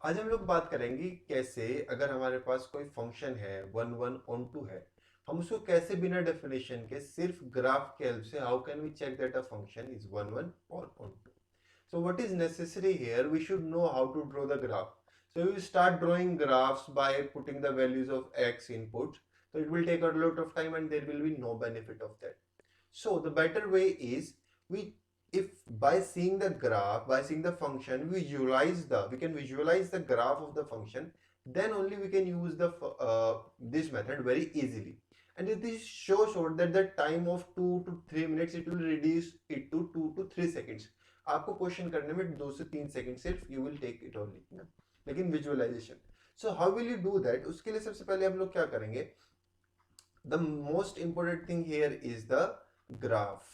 आज हम लोग बात करेंगे कैसे अगर हमारे पास कोई फंक्शन है वन वन ऑन टू है, हम उसको कैसे बिना डेफिनेशन के सिर्फ ग्राफ के हेल्प से how can we check that a function is one one और onto. So what is necessary here? We should know how to draw the graph. So we will start drawing graphs by putting the values of x input. So it will take a lot of time and there will be no benefit of that. So the better way is we if by seeing the graph, by seeing the function, we can visualize the graph of the function, then only we can use the this method very easily. And it is so short that the time of 2 to 3 minutes it will reduce it to 2 to 3 seconds. आपको question करने में 2 से 3 second सिर्फ you will take it only ना, लेकिन visualisation. So how will you do that? उसके लिए सबसे पहले हम लोग क्या करेंगे? The most important thing here is the graph.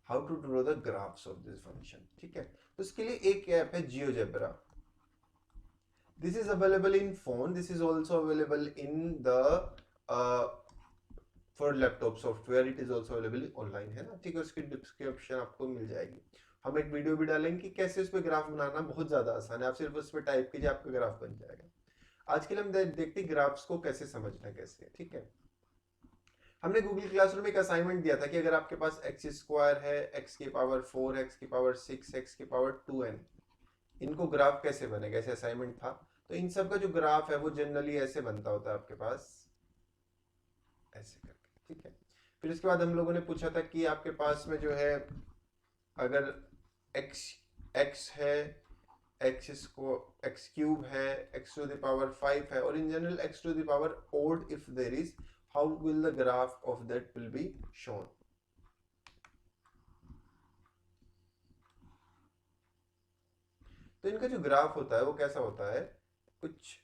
How to draw the graphs of this function. ठीक है, तो उसके लिए एक ऐप है GeoGebra. This is available in phone, this is also available in the for laptop software, it is also available online है ना. ठीक है, उसकी डिस्क्रिप्शन आपको मिल जाएगी. हम एक वीडियो भी डालेंगे कि कैसे उस पर ग्राफ बनाना बहुत ज्यादा आसान है. आप सिर्फ उस पर टाइप कीजिए, आपका ग्राफ बन जाएगा. आज के लिए हम देखते हैं ग्राफ्स को कैसे समझना कैसे. ठीक है, हमने गूगल क्लासरूम में एक असाइनमेंट दिया था कि अगर आपके पास एक्स स्क्वायर है, एक्स की पावर 4, एक्स की पावर 6, एक्स की पावर 2n, इनको ग्राफ कैसे बनेगा, ऐसे असाइनमेंट था. तो इन सब का जो ग्राफ है वो जनरली ऐसे बनता होता है आपके पास, ऐसे करके. ठीक है, फिर उसके बाद हम लोगों ने पूछा था कि आपके पास में जो है अगर एक्स एक्स है, एक्स क्यूब है, एक्स टू द पावर 5 है, और in general X to the power odd if there is, how will the graph of that will be shown. तो इनका जो ग्राफ होता है वो कैसा होता है, कुछ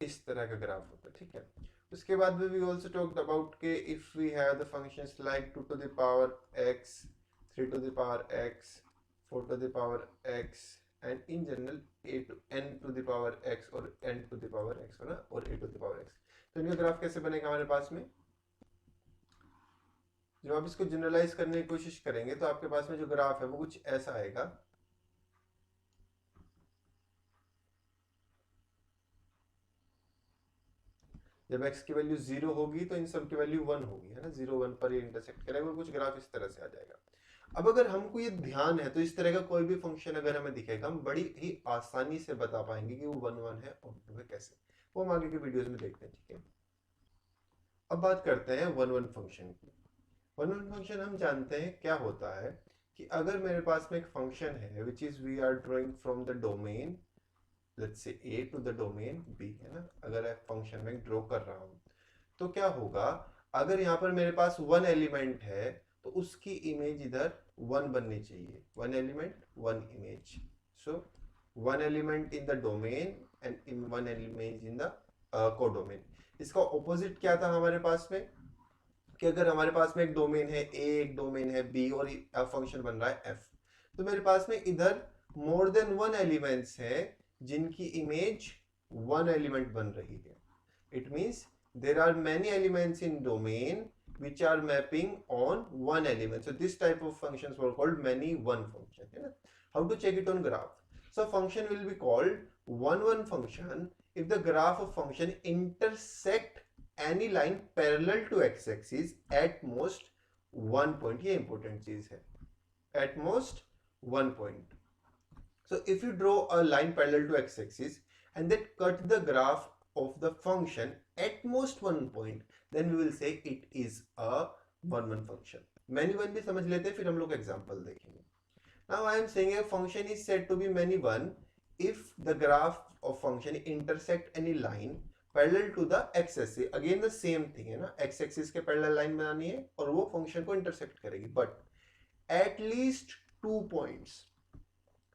इस तरह का ग्राफ होता है. ठीक है, उसके बाद वी ऑल्सो टॉक्ड अबाउट के if we have the functions like 2 to the power x, 3 to the power x, 4 to the power x, and in general a to n to the power x और n to the power x है ना, और a to the power x. तो इनका graph कैसे बनेगा हमारे पास में? जब आप इसको जनरलाइज करने की कोशिश करेंगे तो आपके पास में जो ग्राफ है वो कुछ ऐसा आएगा. जब x की वैल्यू 0 होगी तो इन सब की वैल्यू 1 होगी है ना, 0 1 पर ये इंटरसेक्ट करेगा और कुछ ग्राफ इस तरह से आ जाएगा. अब अगर हमको ये ध्यान है तो इस तरह का कोई भी फंक्शन अगर हमें दिखेगा हम बड़ी ही आसानी से बता पाएंगे कि वो 1 1 है और 2 है. कैसे, वो हम आगे के वीडियोस में देखते हैं. ठीक है, अब बात करते हैं वन वन फंक्शन की. वन वन फंक्शन हम जानते हैं क्या होता है कि अगर मेरे पास में एक फंक्शन है which is we are drawing from the domain, let's say a to the domain b है ना. अगर एक फंक्शन में ड्रॉ कर रहा हूं तो क्या होगा, अगर यहाँ पर मेरे पास वन एलिमेंट है तो उसकी इमेज इधर वन बननी चाहिए. One element one image. So one element in the domain and in one element in the codomain. इसका ऑपोजिट क्या था हमारे पास में कि अगर हमारे पास में एक डोमेन है a, एक डोमेन है b और फंक्शन बन रहा है f, तो मेरे पास में इधर मोर देन वन एलिमेंट्स है जिनकी इमेज वन एलिमेंट बन रही है. It means there are many elements in domain which are mapping on one element. So this type of functions were called many one function है ना. How to check it on graph? So function will be called one one function if the graph of function intersect any line parallel to x axis at most one point. ये important चीज है, at most one point. So if you draw a line parallel to x axis and then cut the graph of the function at most one point, then we will say it is a one one function. many one भी समझ लेते हैं, फिर हम लोग example देखेंगे. Now I am saying a function is said to be many one if the graph of function intersect any line parallel to the x axis. Again the same thing है ना, x axis के parallel line बनानी है और वो function को intersect करेगी, but at least 2 points.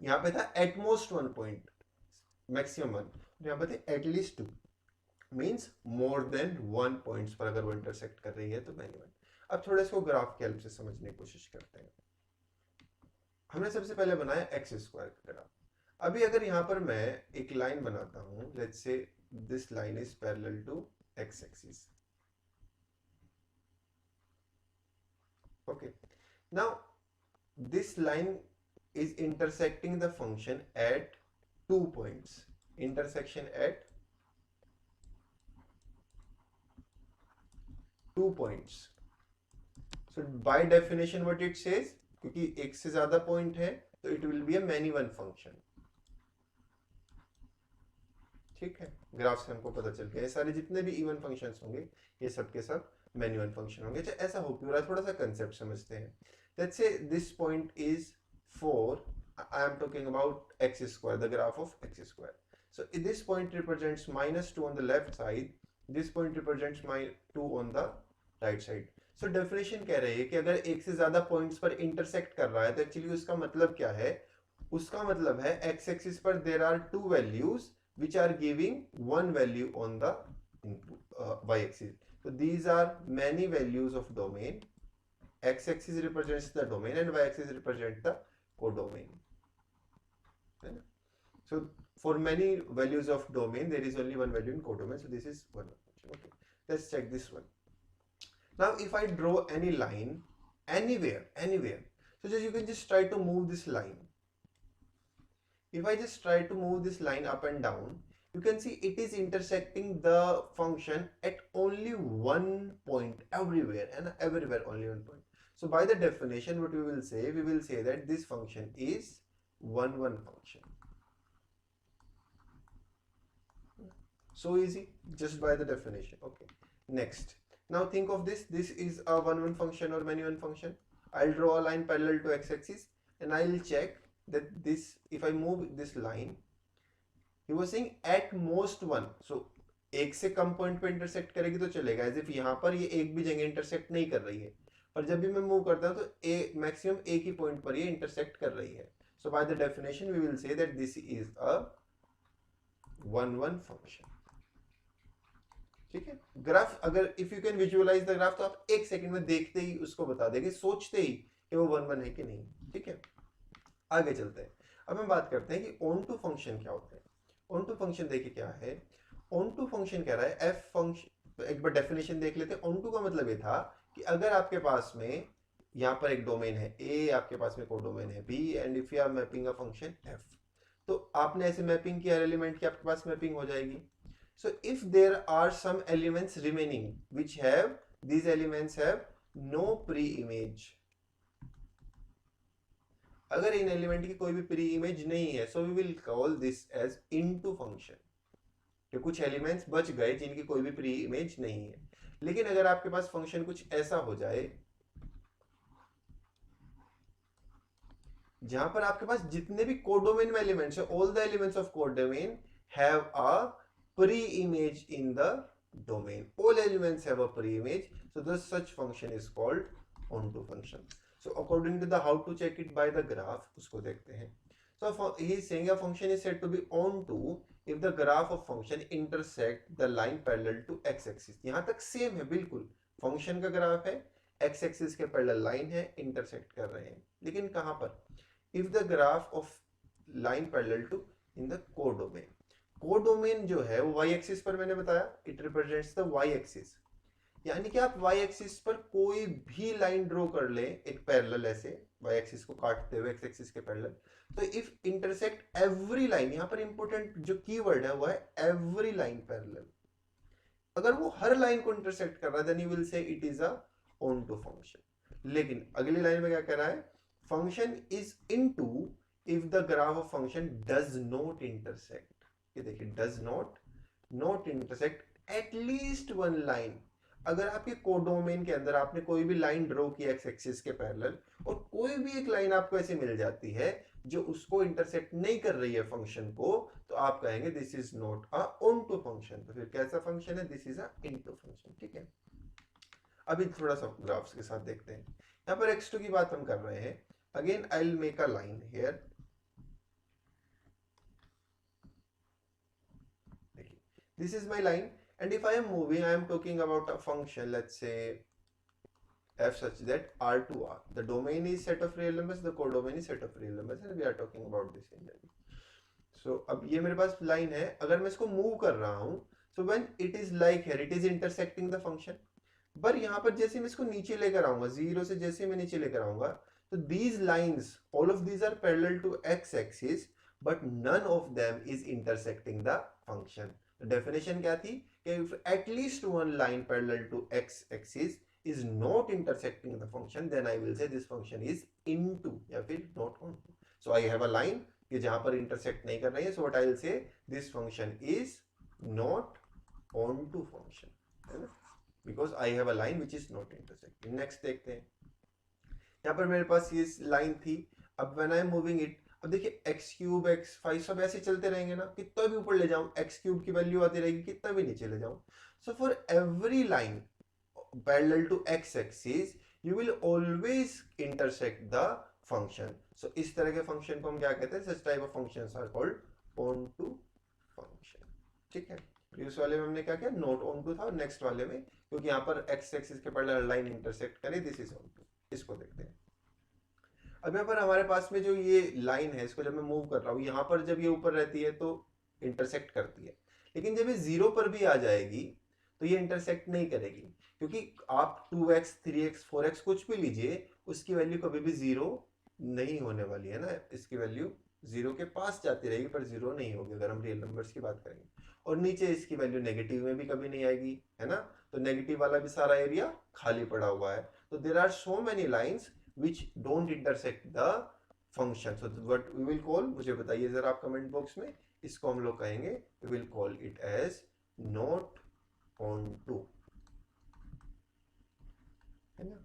यहाँ पे था at most 1 point, maximum 1, यहाँ पे थे at least 2, means more than 1 points पर अगर वो इंटरसेक्ट कर रही है तो मैनी वन. अब थोड़ा इसको ग्राफ की हेल्प से समझने की कोशिश करते हैं. हमने सबसे पहले बनाया एक्स स्क्वायर का ग्राफ. अभी अगर यहाँ पर मैं एक लाइन बनाता हूं, let's say this line is parallel to x axis. Okay, now this line is intersecting the function at 2 points. Intersection at 2 points. So by definition what it says, क्योंकि एक से ज्यादा पॉइंट है तो it will be a many one function. ठीक है, graph से हमको पता चल गया ये सारे जितने भी इवन फंक्शंस होंगे ये सब के सब मेनी वन फंक्शन होंगे. अच्छा ऐसा हो क्यों रहा है, थोड़ा सा कंसेप्ट समझते हैं. Let's say this point is 4. I am talking about x square, the graph of x square. So this point represents -2 on the left side. This point represents -2 on the right side. So definition कह रही है कि अगर एक से ज्यादा points पर intersect कर रहा है तो एक्चुअली उसका मतलब क्या है. उसका मतलब है x एक्सिस पर there are two values which are giving one value on the y axis. So these are many values of domain. X axis represents the domain and y axis represents the codomain. So for many values of domain there is only one value in codomain. So this is one function. Okay, let's check this one. Now if I draw any line anywhere, so just you can just try to move this line. If I just try to move this line up and down, you can see it is intersecting the function at only one point everywhere, and everywhere only one point. So by the definition what we will say that this function is one function. So easy, just by the definition. Okay, next, now think of this is a one function or many one function. I'll draw a line parallel to x-axis and I'll check that this, if I move this line, he was saying at most one. So एक से कम point पे intersect करेगी तो चलेगा, as if यहाँ पर ये एक भी जगह इंटरसेक्ट नहीं कर रही है, पर जब भी मैं मूव करता हूँ तो मैक्सिमम एक ही पॉइंट पर ये इंटरसेक्ट कर रही है. So by the definition we will say that this is a one function. ठीक है, ग्राफ अगर if you can visualise the graph तो आप एक सेकंड में देखते ही उसको बता देंगे, सोचते ही कि वो वन है कि नहीं. ठीक है, आगे चलते हैं. अब हम बात करते हैं कि ऑन टू फंक्शन क्या होता है. ऑन टू फंक्शन देखिए क्या है. ऑन टू फंक्शन कह रहा है एफ फंक्शन, तो एक बार डेफिनेशन देख लेते हैं. ऑन टू का मतलब ये था कि अगर आपके पास में यहाँ पर एक डोमेन है ए, आपके पास में कोडोमेन है B, and if you are mapping a function F, तो आपने ऐसे मैपिंग किया एलिमेंट की आपके पास मैपिंग हो जाएगी. So if there are some elements remaining which have, these elements have no pre image, अगर इन एलिमेंट की कोई भी प्री इमेज नहीं है, so we will call this as into function. कि कुछ एलिमेंट्स बच गए जिनकी कोई भी प्री इमेज नहीं है. लेकिन अगर आपके पास फंक्शन कुछ ऐसा हो जाए जहां पर आपके पास जितने भी कोडोमेन में एलिमेंट्स है, all the elements of codomain have a pre image in the domain, all elements have a pre-image, so this such function is called onto function. So according to the how to check it by the graph, उसको देखते हैं. So he is saying a function is said to be onto if the graph of function intersect the line parallel to x-axis. यहाँ तक same है बिल्कुल, function का graph है, x-axis के पैरेलल लाइन है, इंटरसेक्ट कर रहे हैं. लेकिन कहाँ पर? If the graph of line parallel to in the codomain. Codomain जो है वो वाई एक्सिस पर, मैंने बताया it represents the Y axis, यानी कि आप वाई एक्सिस पर कोई भी लाइन ड्रॉ कर ले एक पैरेलल, ऐसे वाई एक्सिस को काटते हुए एक्स एक्सिस के पैरेलल, तो इफ इंटरसेक्ट एवरी लाइन, यहाँ पर इंपॉर्टेंट जो कीवर्ड है वो है एवरी लाइन पैरेलल, अगर वो हर लाइन को इंटरसेक्ट कर रहा है then you will say it is a onto function. लेकिन अगली लाइन में क्या कह रहा है, function is into if the graph of function does not intersect. ये देखिए, does not intersect at least one line. अगर आपके कोडोमेन के अंदर आपने कोई भी लाइन ड्रॉ किया एक्स एक्सिस के पैरेलल और कोई भी एक लाइन आपको ऐसे मिल जाती है जो उसको इंटरसेक्ट नहीं कर रही है फंक्शन को, तो आप कहेंगे this is not a onto function. तो फिर कैसा फंक्शन है, this is a into function. ठीक है, अभी थोड़ा सा ग्राफ्स के साथ देखते हैं. यहाँ पर x2 की बात हम कर रहे हैं. Again I will make a line here. This is my line, and if I am moving, I am talking about a function, let's say f such that R to R. The domain is set of real numbers, the codomain is set of real numbers, and we are talking about this in general. So अब ये मेरे पास line है, अगर मैं इसको move कर रहा हूँ, so when it is like here, it is intersecting the function. पर यहाँ पर जैसे मैं इसको नीचे लेकर आऊंगा, जीरो से जैसे मैं नीचे लेकर आऊंगा, तो these lines, all of these are parallel to x axis but none of them is intersecting the function. तो definition क्या थी कि if at least one line parallel to x axis is not intersecting the function then I will say this function is into या फिर not onto. So I have a line कि जहां पर intersect नहीं कर रही है, so what I will say this function is not onto function, है ना, because I have a line which is not intersecting. Next देखते हैं, यहाँ पर मेरे पास ये लाइन थी, अब when I am moving it, अब देखिए एक्स क्यूब एक्स फाइव सब ऐसे चलते रहेंगे ना, कितना भी ऊपर ले जाऊं एक्स क्यूब की वैल्यू आती रहेगी, कितना भी नीचे ले जाऊं. So for every line parallel to x axis you will always intersect the function. So इस तरह के फंक्शन को हम क्या कहते हैं, such type of functions are called onto function. ठीक है, प्रीवियस वाले में हमने क्या किया, नोट ऑन टू था, और नेक्स्ट वाले में क्योंकि यहाँ पर एक्स एक्सिस के पैरेलल लाइन इंटरसेक्ट करे, दिस इज ऑन टू. इसको देखते हैं. अब यहाँ पर हमारे पास में जो ये लाइन है, इसको जब मैं मूव कर रहा हूँ, यहाँ पर जब ये ऊपर रहती है तो इंटरसेक्ट करती है, लेकिन जब ये जीरो पर भी आ जाएगी तो ये इंटरसेक्ट नहीं करेगी, क्योंकि आप 2x 3x 4x कुछ भी लीजिए, उसकी वैल्यू कभी भी जीरो नहीं होने वाली है ना, इसकी वैल्यू जीरो के पास जाती रहेगी पर जीरो नहीं होगी अगर हम रियल नंबर्स की बात करेंगे. और नीचे इसकी वैल्यू नेगेटिव में भी कभी नहीं आएगी, है ना, तो नेगेटिव वाला भी सारा एरिया खाली पड़ा हुआ है. So there are so many lines which don't intersect the function. So what we will call, मुझे बताइए जरा आप कमेंट बॉक्स में, इसको हम लोग कहेंगे, we will call it as not onto, है ना.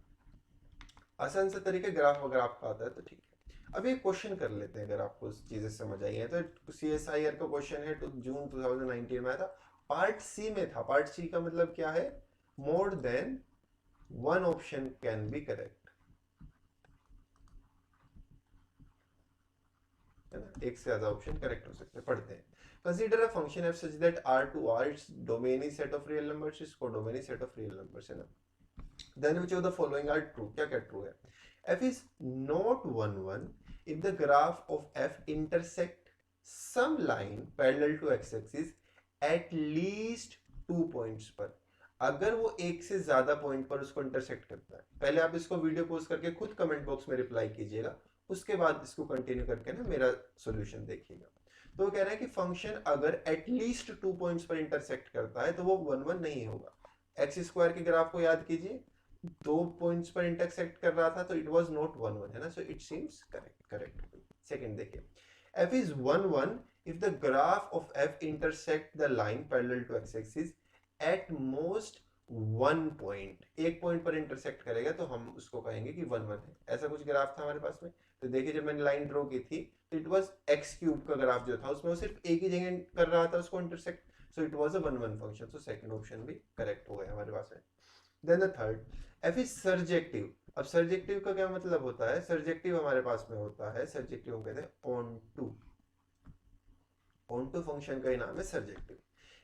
आसान से तरीके ग्राफ वगैरह आपका आता है तो ठीक है. अब एक क्वेश्चन कर लेते हैं, अगर आपको चीजें समझ आई हैं तो. CSIR का क्वेश्चन है, तो जून 2019 में आया था, पार्ट सी में था. पार्ट सी का मतलब क्या है, more than one option can be correct, है ना, एक से ज्यादा ऑप्शन करेक्ट हो सकते हैं. पढ़ते हैं. Consider a function F such that r to r its domain is set of real numbers, इसको domain is set of real numbers, है ना. then which of the following are true, क्या क्या ट्रू है. f is not 1 1 if the graph of f intersect some line parallel to x axis at least 2 points पर, अगर वो एक से ज्यादा पॉइंट पर उसको इंटरसेक्ट करता है. पहले आप इसको वीडियो पोज करके खुद कमेंट बॉक्स में रिप्लाई कीजिएगा, उसके बाद इसको कंटिन्यू करके ना मेरा सॉल्यूशन देखिएगा. तो वो कह रहा है कि फंक्शन अगर एटलीस्ट 2 पॉइंट्स पर इंटरसेक्ट करता है तो वो 1 1 नहीं होगा. एक्स स्क्वायर के ग्राफ को याद कीजिए, 2 पॉइंट्स पर इंटरसेक्ट कर रहा था तो इट वाज नॉट 1 1, है ना. So it seems correct. Second देखिए, f is 1 1 if the graph of f intersect the line parallel to x axis at most 1 point, एक पॉइंट पर इंटरसेक्ट करेगा तो हम उसको कहेंगे कि 1 1 है. ऐसा कुछ ग्राफ था हमारे पास में, तो देखिए जब मैंने लाइन ड्रॉ की थी तो इट वाज एक्स क्यूब का ग्राफ जो था, उसमें वो सिर्फ एक ही जगह कर रहा था उसको intersect, so it was a 1 1 function. So second option भी करेक्ट हो गया हमारे पास में. Then the third, F is surjective. अब सर्जेक्टिव का क्या मतलब होता है, सर्जेक्टिव हमारे पास में होता है, सर्जेक्टिव हम कहते हैं ऑन टू फंक्शन का ही नाम है surjective.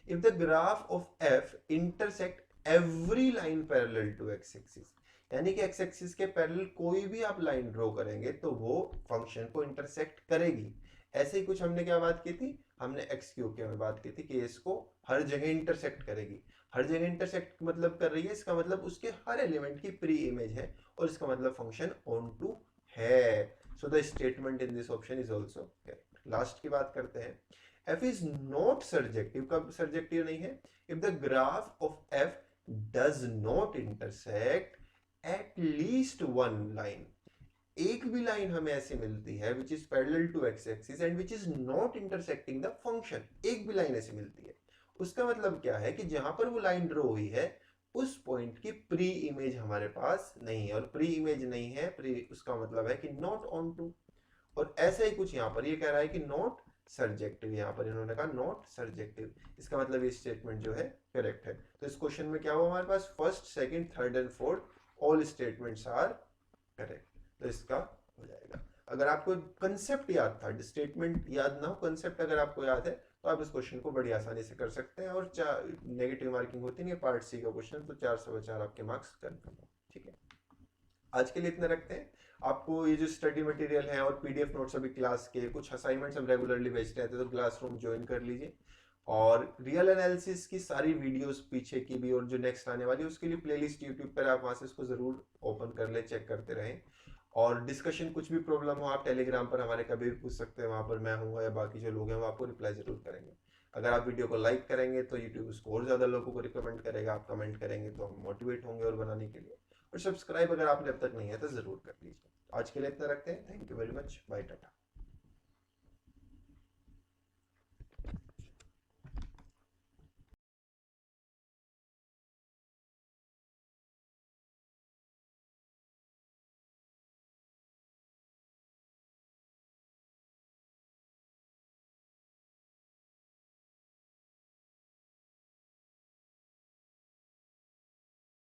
If the graph of f intersect every line parallel to x-axis, यानी कि x-axis के पैरेलल कोई भी आप लाइन ड्रॉ करेंगे तो वो फंक्शन को इंटरसेक्ट करेगी. ऐसे ही कुछ हमने क्या बात की थी, हमने x क्यूब की बात की थी कि इसको हर जगह इंटरसेक्ट करेगी. हर जगह इंटरसेक्ट मतलब कर रही है, इसका मतलब उसके हर एलिमेंट की प्री इमेज है, और इसका मतलब फंक्शन ऑन टू है. So the statement in this option is also correct. Last की बात करते हैं, f is not surjective. कब surjective नहीं है, if the graph of f does not intersect at least one line, एक भी लाइन हमें ऐसी मिलती है which is parallel to x axis and which is not intersecting the function, एक भी लाइन ऐसी मिलती है, उसका मतलब क्या है कि जहां पर वो लाइन ड्रॉ हुई है उस पॉइंट की प्री इमेज हमारे पास नहीं है, और प्री इमेज नहीं है, प्री उसका मतलब है कि नॉट ऑन टू. और ऐसा ही कुछ यहाँ पर ये कह रहा है कि नॉट सर्जेक्टिव, यहाँ पर इन्होंने कहा नॉट सर्जेक्टिव, इसका मतलब ये स्टेटमेंट जो है करेक्ट है. तो इस क्वेश्चन में क्या हुआ हमारे पास, first second third and fourth all statements are correct. तो इसका हो जाएगा. अगर आपको कंसेप्ट याद था, स्टेटमेंट याद ना हो, कंसेप्ट अगर आपको याद है तो आप इस क्वेश्चन को बड़ी आसानी से कर सकते हैं. और नेगेटिव मार्किंग होती नहीं है पार्ट सी का क्वेश्चन, तो 4/4 आपके मार्क्स कन्फर्म हो. ठीक है, आज के लिए इतना रखते हैं. आपको ये जो स्टडी मटेरियल है और पीडीएफ नोट्स अभी क्लास के कुछ असाइनमेंट्स हम रेगुलरली भेजते रहते हैं, तो क्लासरूम ज्वाइन कर लीजिए. और रियल एनालिसिस की सारी वीडियोस पीछे की भी और जो नेक्स्ट आने वाली है उसके लिए प्लेलिस्ट यूट्यूब पर, आप वहां से इसको जरूर ओपन कर ले, चेक करते रहें. और डिस्कशन कुछ भी प्रॉब्लम हो आप टेलीग्राम पर हमारे कभी भी पूछ सकते हैं, वहां पर मैं हूँ या बाकी जो लोग हैं वो आपको रिप्लाई जरूर करेंगे। अगर आप वीडियो को लाइक करेंगे तो यूट्यूब उसको और ज्यादा लोगों को रिकमेंड करेगा, आप कमेंट करेंगे तो हम मोटिवेट होंगे और बनाने के लिए। और सब्सक्राइब अगर आपने अब तक नहीं है तो जरूर कर लीजिए। आज के लिए इतना रखते हैं। Thank you very much, bye, Tata.